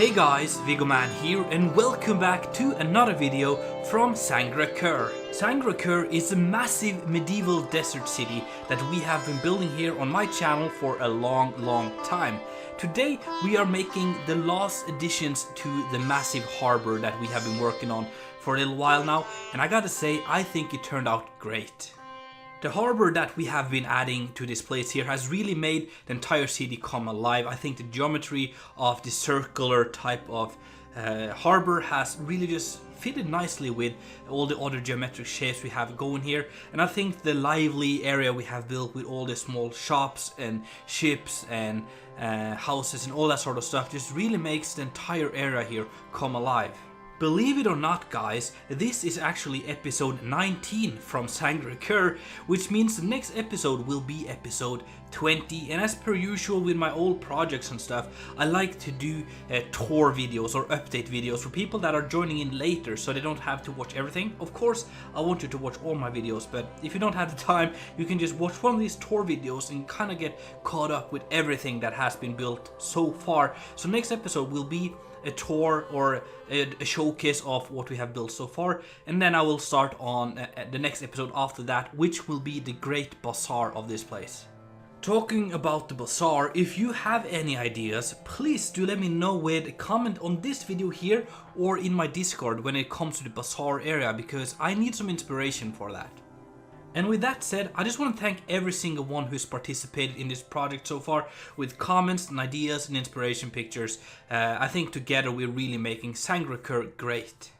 Hey guys, Viggoman here and welcome back to another video from Sangra'Qur. Sangra'Qur is a massive medieval desert city that we have been building here on my channel for a long time. Today we are making the last additions to the massive harbour that we have been working on for a little while now, and I gotta say, I think it turned out great. The harbour that we have been adding to this place here has really made the entire city come alive. I think the geometry of the circular type of harbour has really just fitted nicely with all the other geometric shapes we have going here. And I think the lively area we have built with all the small shops and ships and houses and all that sort of stuff just really makes the entire area here come alive. Believe it or not guys, this is actually episode 19 from Sangra'Qur, which means the next episode will be episode 20, and as per usual with my old projects and stuff, I like to do tour videos or update videos for people that are joining in later so they don't have to watch everything. Of course, I want you to watch all my videos, but if you don't have the time, you can just watch one of these tour videos and kind of get caught up with everything that has been built so far. So next episode will be a tour or a showcase of what we have built so far, and then I will start on the next episode after that, which will be the great bazaar of this place. Talking about the bazaar, if you have any ideas, please do let me know with a comment on this video here or in my Discord when it comes to the bazaar area, because I need some inspiration for that. And with that said, I just want to thank every single one who's participated in this project so far with comments and ideas and inspiration pictures. I think together we're really making Sangra'Qur great.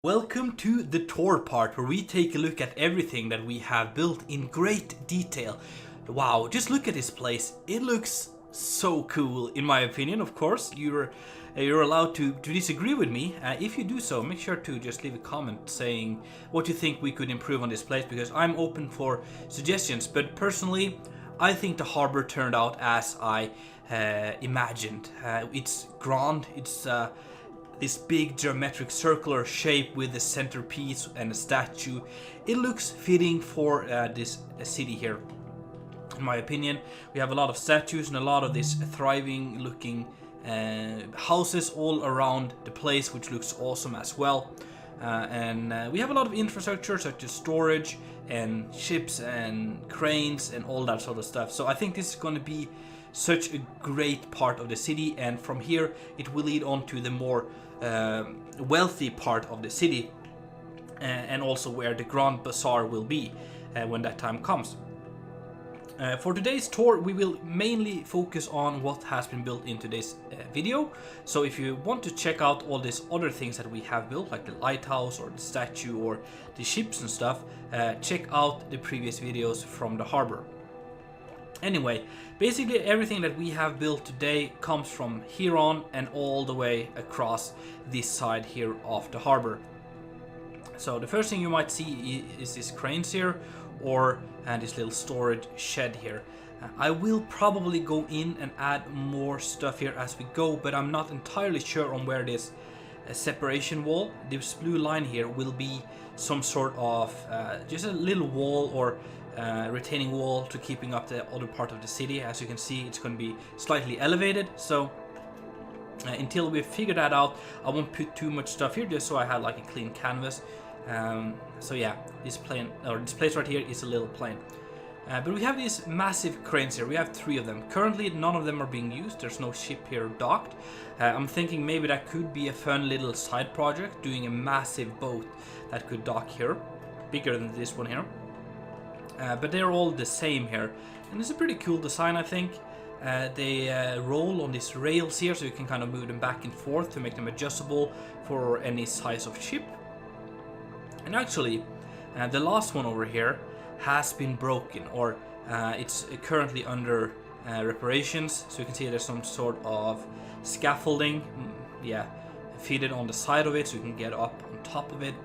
Welcome to the tour part, where we take a look at everything that we have built in great detail. Wow, just look at this place. It looks so cool in my opinion. Of course, you're allowed to disagree with me. If you do so, make sure to just leave a comment saying what you think we could improve on this place, because I'm open for suggestions. But personally, I think the harbour turned out as I imagined. It's grand, it's this big geometric circular shape with the centerpiece and a statue. It looks fitting for this city here. In my opinion, we have a lot of statues and a lot of this thriving looking houses all around the place, which looks awesome as well. And we have a lot of infrastructure such as storage and ships and cranes and all that sort of stuff. So I think this is going to be such a great part of the city, and from here it will lead on to the more wealthy part of the city, and also where the Grand Bazaar will be when that time comes. For today's tour, we will mainly focus on what has been built in today's video. So if you want to check out all these other things that we have built, like the lighthouse or the statue or the ships and stuff, check out the previous videos from the harbour. Anyway, basically everything that we have built today comes from here on and all the way across this side here of the harbour. So the first thing you might see is this cranes here, or this little storage shed here. I will probably go in and add more stuff here as we go, but I'm not entirely sure on where this separation wall, this blue line here, will be some sort of just a little wall or retaining wall to keeping up the other part of the city. As you can see, it's going to be slightly elevated, so until we figure that out, I won't put too much stuff here, just so I have like a clean canvas. So yeah, this place right here is a little plain. But we have these massive cranes here. We have 3 of them. Currently, none of them are being used. There's no ship here docked. I'm thinking maybe that could be a fun little side project, doing a massive boat that could dock here, bigger than this one here. But they're all the same here, and it's a pretty cool design, I think. They roll on these rails here, so you can kind of move them back and forth to make them adjustable for any size of ship. And actually, the last one over here has been broken, or it's currently under reparations. So you can see there's some sort of scaffolding, fitted on the side of it, so you can get up on top of it.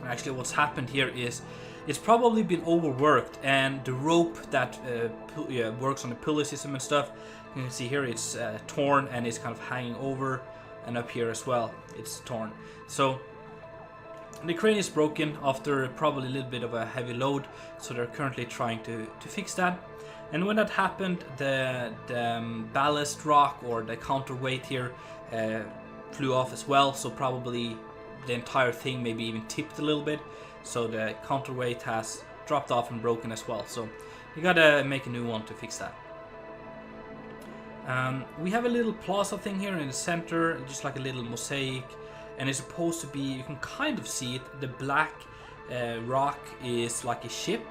And actually, what's happened here is it's probably been overworked, and the rope that works on the pulley system and stuff, you can see here it's torn and it's kind of hanging over, and up here as well it's torn. So the crane is broken after probably a little bit of a heavy load, so they're currently trying to fix that. And when that happened, the ballast rock or the counterweight here flew off as well, so probably the entire thing maybe even tipped a little bit, so the counterweight has dropped off and broken as well, so you gotta make a new one to fix that. We have a little plaza thing here in the center, just like a little mosaic, and it's supposed to be, you can kind of see it, the black rock is like a ship.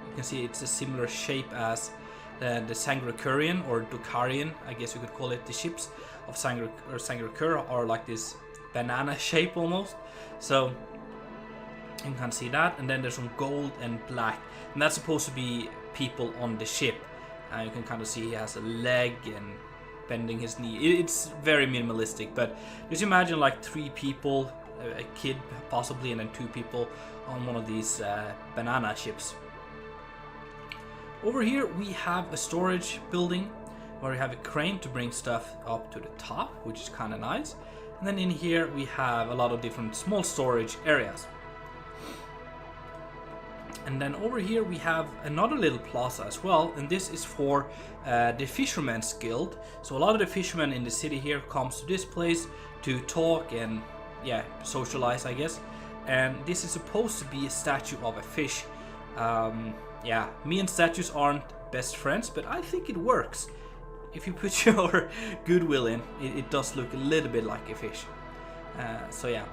You can see it's a similar shape as the Sangra'Qurian or Dokarian, I guess you could call it. The ships of Sangra'Qur are like this banana shape almost. So you can kind of see that, and then there's some gold and black, and that's supposed to be people on the ship. You can kind of see he has a leg and bending his knee. It's very minimalistic, but just imagine like 3 people, a kid possibly, and then 2 people on one of these banana ships. Over here we have a storage building where we have a crane to bring stuff up to the top, which is kind of nice. And then in here we have a lot of different small storage areas. And then over here we have another little plaza as well, and this is for the Fisherman's Guild. So a lot of the fishermen in the city here comes to this place to talk and socialize, I guess. And this is supposed to be a statue of a fish. Yeah, me and statues aren't best friends, but I think it works. If you put your goodwill in, it does look a little bit like a fish. So yeah.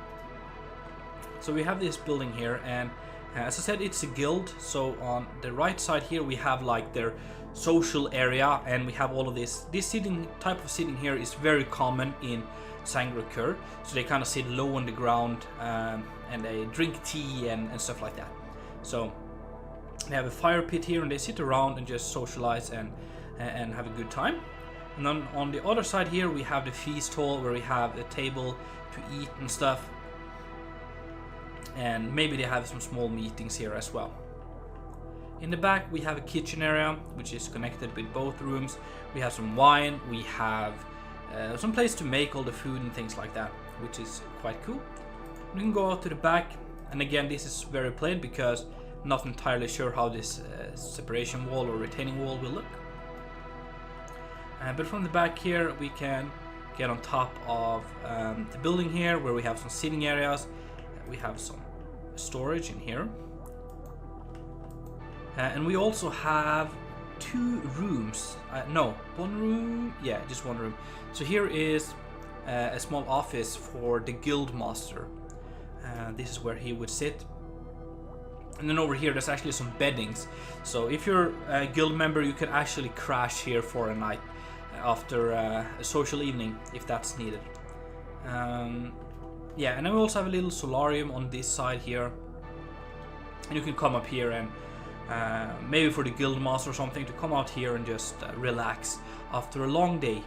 So we have this building here, and as I said, it's a guild. So on the right side here we have like their social area, and we have all of this. This type of sitting here is very common in Sangra'Qur. So they kind of sit low on the ground, and they drink tea and stuff like that. So they have a fire pit here, and they sit around and just socialize and have a good time. And then on the other side here we have the feast hall, where we have a table to eat and stuff. And maybe they have some small meetings here as well. In the back we have a kitchen area, which is connected with both rooms. We have some wine, we have some place to make all the food and things like that, which is quite cool. We can go out to the back, and again this is very plain because not entirely sure how this separation wall or retaining wall will look. But from the back here we can get on top of the building here, where we have some sitting areas. We have some storage in here, and we also have 2 rooms. No, 1 room. Yeah, just 1 room. So here is a small office for the guild master. This is where he would sit. And then over here there's actually some beddings. So if you're a guild member, you could actually crash here for a night after a social evening if that's needed. Yeah, and then we also have a little solarium on this side here, and you can come up here and maybe for the guild master or something to come out here and just relax after a long day.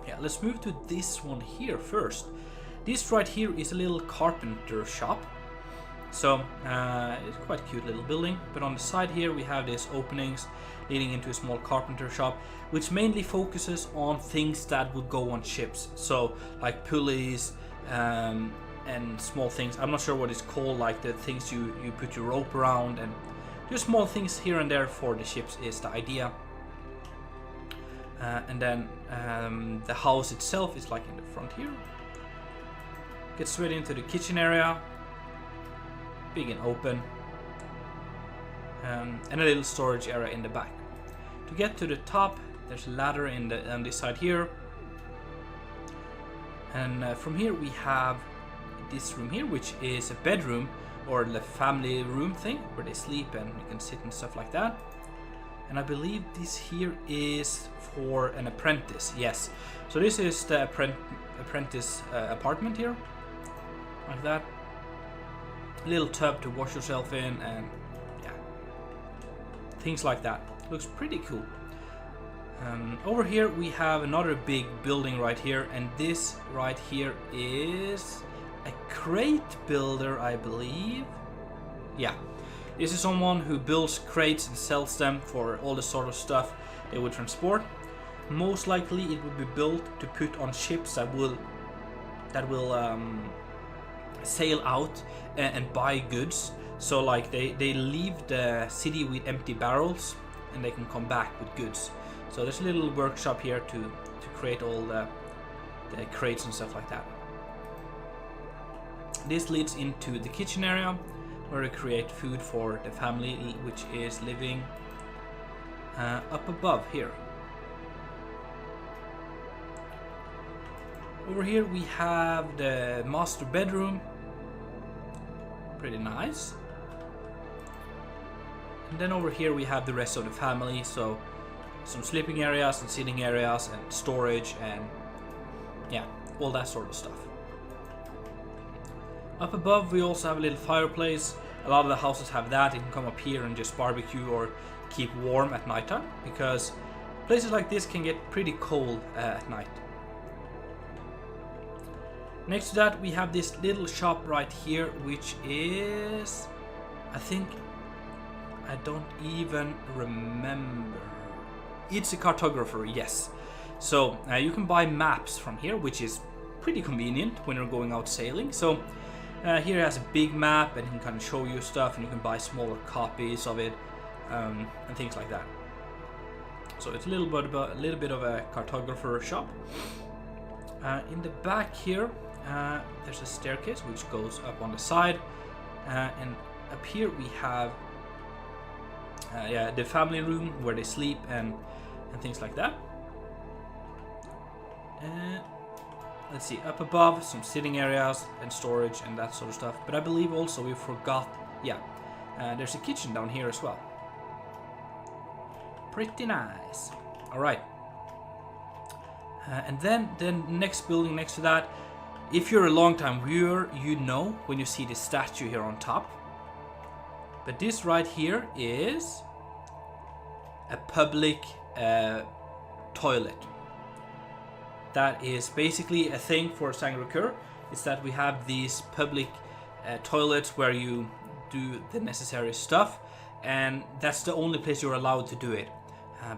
Yeah, let's move to this one here first. This right here is a little carpenter shop. So it's quite a cute little building, but on the side here we have these openings leading into a small carpenter shop, which mainly focuses on things that would go on ships. So like pulleys and small things. I'm not sure what it's called, like the things you put your rope around, and just small things here and there for the ships is the idea. And then the house itself is like in the front here. Get straight into the kitchen area. Big and open, and a little storage area in the back. To get to the top, there's a ladder on this side here, and from here we have this room here, which is a bedroom or the family room thing where they sleep and you can sit and stuff like that. And I believe this here is for an apprentice. Yes, so this is the apprentice apartment here, like that. A little tub to wash yourself in, and yeah, things like that. Looks pretty cool. Over here we have another big building right here, and this right here is a crate builder, I believe. Yeah, this is someone who builds crates and sells them for all the sort of stuff they would transport. Most likely it would be built to put on ships that will sail out and buy goods. So like they leave the city with empty barrels and they can come back with goods. So there's a little workshop here to create all the crates and stuff like that. This leads into the kitchen area where we create food for the family, which is living up above here. Over here we have the master bedroom. Pretty nice. And then over here we have the rest of the family, so some sleeping areas and sitting areas and storage and yeah, all that sort of stuff. Up above we also have a little fireplace. A lot of the houses have that. You can come up here and just barbecue or keep warm at nighttime, because places like this can get pretty cold at night. Next to that we have this little shop right here, which is, I don't even remember. It's a cartographer, yes. So you can buy maps from here, which is pretty convenient when you're going out sailing. So here it has a big map and it can kind of show you stuff, and you can buy smaller copies of it and things like that. So it's a little bit of a cartographer shop. In the back here there's a staircase which goes up on the side, and up here we have the family room where they sleep and things like that. Let's see, up above some sitting areas and storage and that sort of stuff. But I believe also we forgot, there's a kitchen down here as well. Pretty nice. All right. And then the next building next to that, if you're a long time viewer, you know when you see the statue here on top. But this right here is a public toilet. That is basically a thing for Sangra'Qur, is that we have these public toilets where you do the necessary stuff, and that's the only place you're allowed to do it,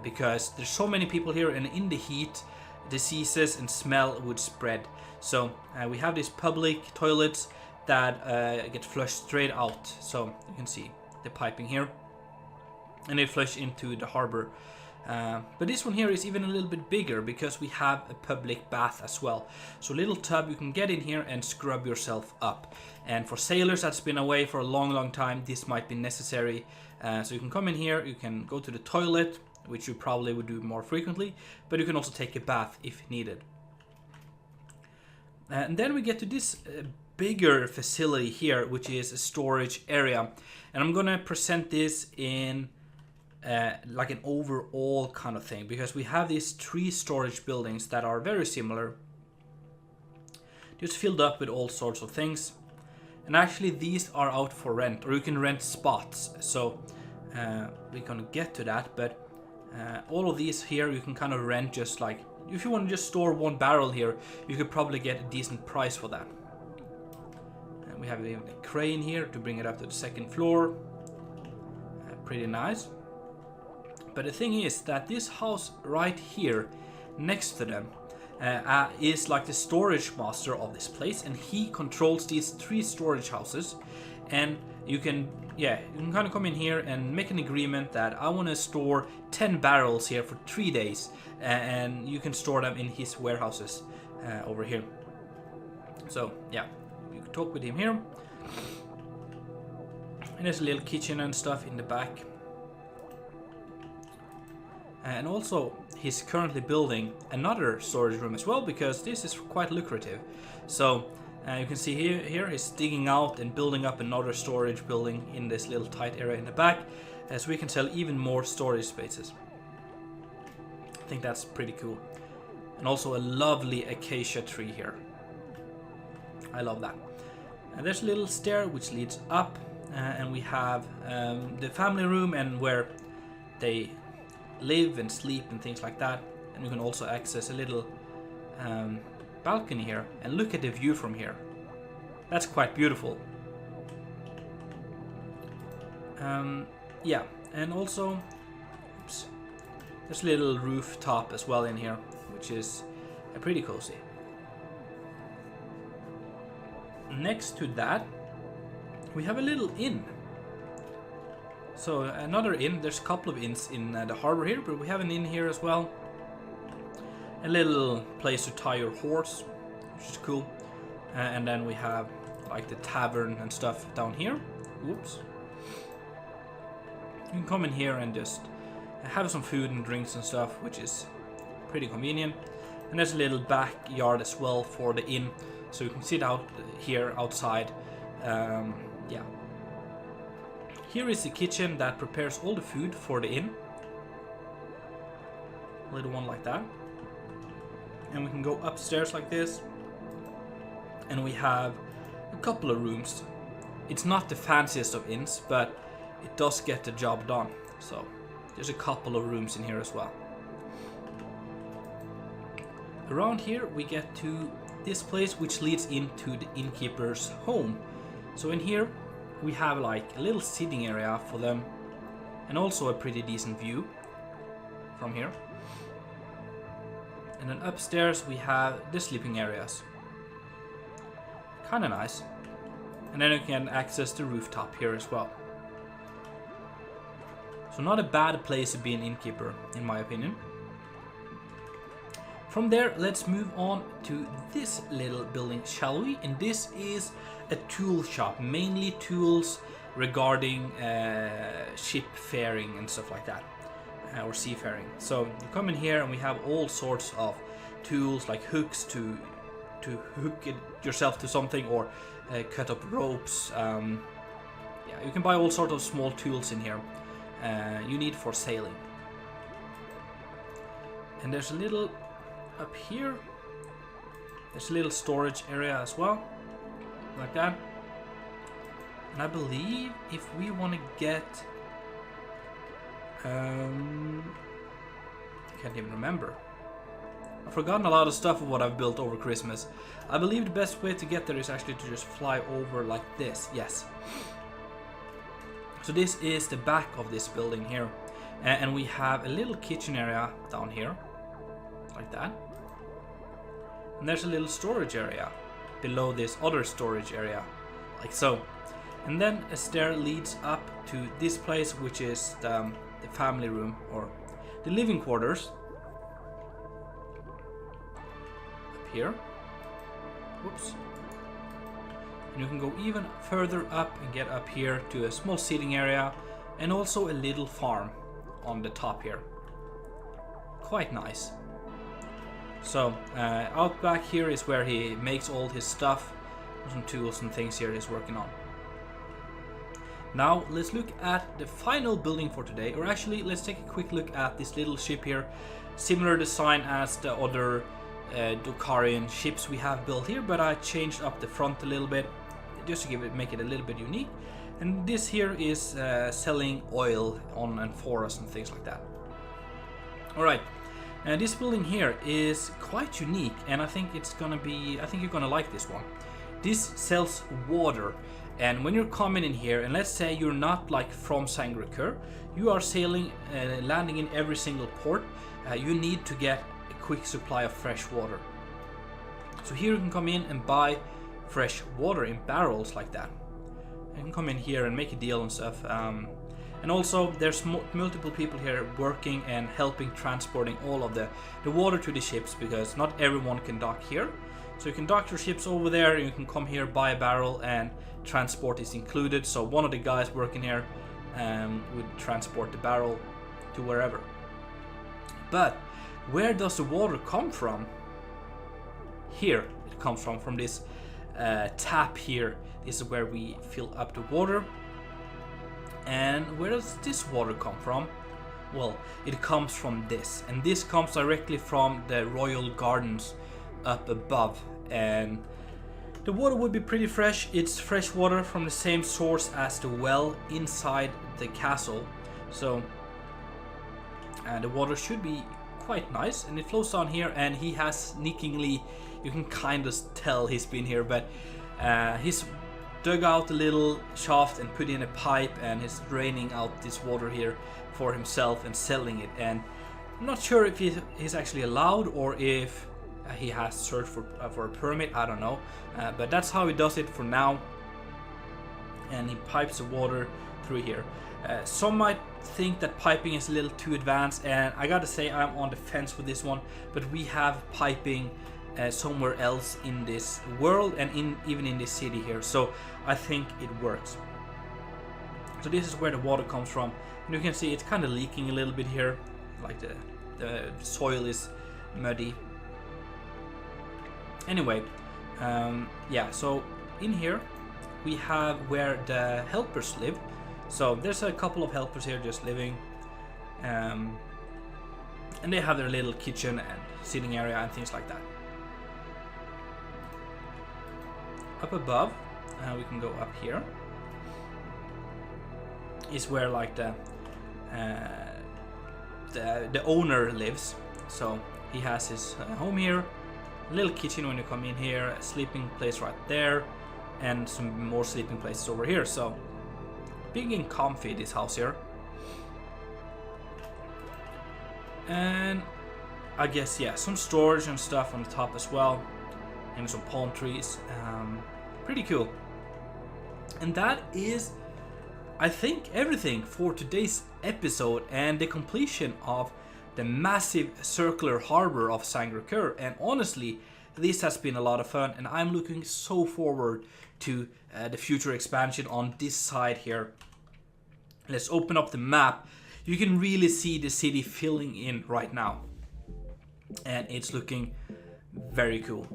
because there's so many people here, and in the heat diseases and smell would spread. So we have these public toilets that get flushed straight out. So you can see the piping here, and they flush into the harbor. But this one here is even a little bit bigger because we have a public bath as well. So a little tub, you can get in here and scrub yourself up. And for sailors that's been away for a long time, this might be necessary. So you can come in here, you can go to the toilet, which you probably would do more frequently, but you can also take a bath if needed. And then we get to this bigger facility here, which is a storage area. And I'm gonna present this in like an overall kind of thing, because we have these 3 storage buildings that are very similar, just filled up with all sorts of things. And actually these are out for rent, or you can rent spots. So we're gonna get to that, but all of these here you can kind of rent, just like if you want to just store 1 barrel here, you could probably get a decent price for that. And we have even a crane here to bring it up to the 2nd floor. Pretty nice. But the thing is that this house right here next to them is like the storage master of this place, and he controls these 3 storage houses. And you can kind of come in here and make an agreement that I want to store 10 barrels here for 3 days, and you can store them in his warehouses over here. So yeah, you can talk with him here. And there's a little kitchen and stuff in the back. And also he's currently building another storage room as well, because this is quite lucrative. So you can see here he's digging out and building up another storage building in this little tight area in the back, so we can sell even more storage spaces. I think that's pretty cool. And also a lovely acacia tree here. I love that. And there's a little stair which leads up, and we have the family room and where they live and sleep and things like that. And you can also access a little balcony here and look at the view from here. That's quite beautiful. And also there's a little rooftop as well in here, which is pretty cozy. Next to that we have a little inn. So another inn. There's a couple of inns in the harbor here, but we have an inn here as well. A little place to tie your horse, which is cool. And then we have like the tavern and stuff down here. Whoops. You can come in here and just have some food and drinks and stuff, which is pretty convenient. And there's a little backyard as well for the inn, so you can sit out here outside. Yeah. Here is the kitchen that prepares all the food for the inn. A little one like that. And we can go upstairs like this. And we have a couple of rooms. It's not the fanciest of inns, but it does get the job done. So there's a couple of rooms in here as well. Around here we get to this place, which leads into the innkeeper's home. So in here we have like a little sitting area for them, and also a pretty decent view from here. And then upstairs we have the sleeping areas. Kinda nice. And then you can access the rooftop here as well. So not a bad place to be an innkeeper, in my opinion. From there, let's move on to this little building, shall we? And this is a tool shop, mainly tools regarding ship faring and stuff like that, or seafaring. So you come in here and we have all sorts of tools, like hooks to hook it yourself to something, or cut up ropes. Yeah, you can buy all sorts of small tools in here you need for sailing. And there's a little up here, there's a little storage area as well, like that. And I believe if we want to get I can't even remember. I've forgotten a lot of stuff of what I've built over Christmas. I believe the best way to get there is actually to just fly over like this. Yes. So this is the back of this building here, and we have a little kitchen area down here, like that. And there's a little storage area below this other storage area, like so. And then a stair leads up to this place, which is the family room, or the living quarters. Up here. Whoops. And you can go even further up and get up here to a small seating area, and also a little farm on the top here. Quite nice. So out back here is where he makes all his stuff. Some tools and things here he's working on. Now let's look at the final building for today, or actually let's take a quick look at this little ship here. Similar design as the other Dokarian ships we have built here, but I changed up the front a little bit just to make it a little bit unique. And this here is selling oil on and for us and things like that. Alright, and this building here is quite unique, and I think you're gonna like this one. This sells water, and when you're coming in here, and let's say you're not like from Sangra'Qur, you are sailing, landing in every single port, you need to get a quick supply of fresh water. So here you can come in and buy fresh water in barrels like that. You can come in here and make a deal and stuff. And also there's multiple people here working and helping transporting all of the water to the ships, because not everyone can dock here. So you can dock your ships over there, and you can come here, buy a barrel, and transport is included. So one of the guys working here would transport the barrel to wherever. But where does the water come from? Here it comes from this tap here. This is where we fill up the water. And where does this water come from? Well, it comes from this, and this comes directly from the royal gardens up above, and the water would be pretty fresh. It's fresh water from the same source as the well inside the castle, so the water should be quite nice, and it flows down here. And he has sneakingly, you can kind of tell he's been here, but he's dug out a little shaft and put in a pipe, and he's draining out this water here for himself and selling it. And I'm not sure if he's actually allowed, or if he has searched for a permit, I don't know, but that's how he does it for now. And he pipes the water through here. Some might think that piping is a little too advanced, and I gotta say I'm on the fence with this one, but we have piping somewhere else in this world and even in this city here, so I think it works. So this is where the water comes from, and you can see it's kind of leaking a little bit here, like the soil is muddy. Anyway, yeah, so in here we have where the helpers live. So there's a couple of helpers here just living, and they have their little kitchen and sitting area and things like that. Up above, we can go up here, is where like the owner lives. So he has his home here, a little kitchen when you come in here, a sleeping place right there, and some more sleeping places over here. So big and comfy, this house here. And I guess, yeah, some storage and stuff on the top as well, and some palm trees. Pretty cool. And that is, I think, everything for today's episode and the completion of the massive circular harbor of Sangra'Qur. And honestly, this has been a lot of fun, and I'm looking so forward to the future expansion on this side here. Let's open up the map. You can really see the city filling in right now, and it's looking very cool.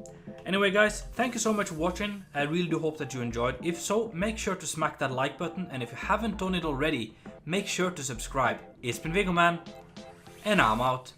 Anyway guys, thank you so much for watching. I really do hope that you enjoyed. If so, make sure to smack that like button, and if you haven't done it already, make sure to subscribe. It's been Viggoman, and I'm out.